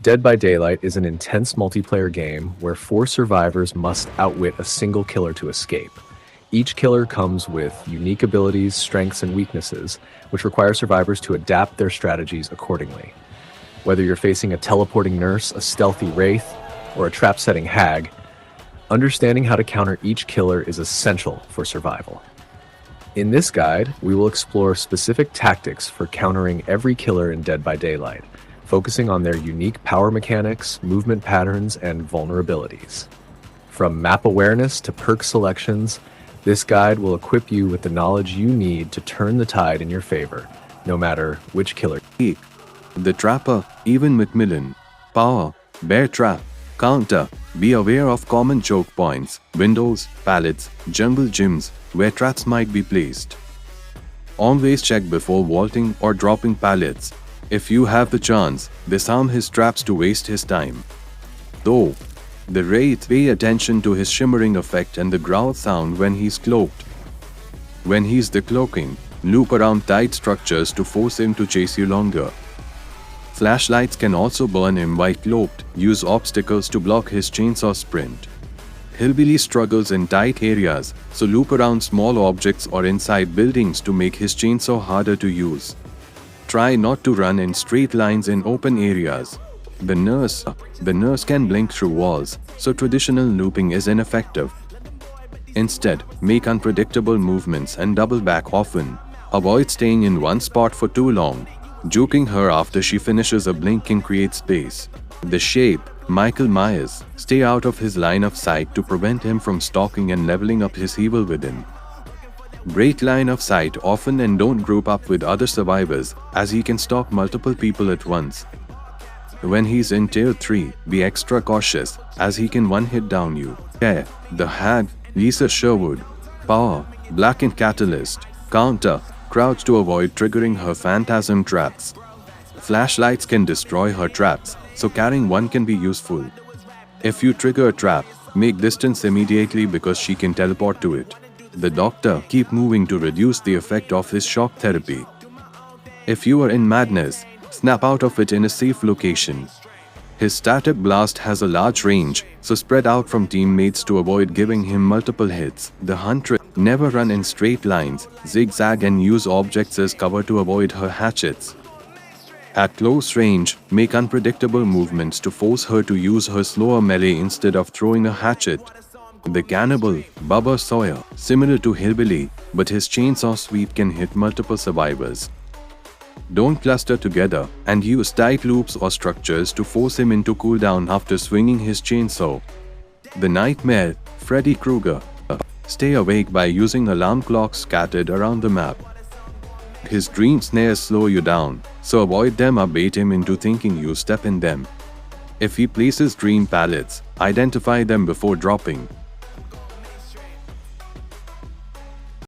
Dead by Daylight is an intense multiplayer game where 4 survivors must outwit a single killer to escape. Each killer comes with unique abilities, strengths, and weaknesses, which require survivors to adapt their strategies accordingly. Whether you're facing a teleporting nurse, a stealthy wraith, or a trap-setting hag, understanding how to counter each killer is essential for survival. In this guide, we will explore specific tactics for countering every killer in Dead by Daylight, focusing on their unique power mechanics, movement patterns, and vulnerabilities. From map awareness to perk selections, this guide will equip you with the knowledge you need to turn the tide in your favor, no matter which killer. The Trapper, even Macmillan. Power, Bear Trap, Counter. Be aware of common choke points, windows, pallets, jungle gyms where traps might be placed. Always check before vaulting or dropping pallets. If you have the chance, disarm his traps to waste his time. Though, the Wraith, pay attention to his shimmering effect and the growl sound when he's cloaked. When he's decloaking, loop around tight structures to force him to chase you longer. Flashlights can also burn him while cloaked. Use obstacles to block his chainsaw sprint. Hillbilly struggles in tight areas, so loop around small objects or inside buildings to make his chainsaw harder to use. Try not to run in straight lines in open areas. The nurse can blink through walls, so traditional looping is ineffective. Instead, make unpredictable movements and double back often. Avoid staying in one spot for too long. Juking her after she finishes a blink can create space. The Shape, Michael Myers, stay out of his line of sight to prevent him from stalking and leveling up his evil within. Break line of sight often and don't group up with other survivors, as he can stalk multiple people at once. When he's in Tier 3, be extra cautious, as he can one-hit down you. The Hag, Lisa Sherwood. Power, Blackened Catalyst. Counter, crouch to avoid triggering her phantasm traps. Flashlights can destroy her traps, so carrying one can be useful. If you trigger a trap, make distance immediately because she can teleport to it. The Doctor, keep moving to reduce the effect of his shock therapy. If you are in madness, snap out of it in a safe location. His static blast has a large range, so spread out from teammates to avoid giving him multiple hits. The Huntress, never run in straight lines, zigzag and use objects as cover to avoid her hatchets. At close range, make unpredictable movements to force her to use her slower melee instead of throwing a hatchet. The Cannibal, Bubba Sawyer, similar to Hillbilly, but his chainsaw sweep can hit multiple survivors. Don't cluster together and use tight loops or structures to force him into cooldown after swinging his chainsaw. The Nightmare, Freddy Krueger, stay awake by using alarm clocks scattered around the map. His dream snares slow you down, so avoid them or bait him into thinking you step in them. If he places dream pallets, identify them before dropping.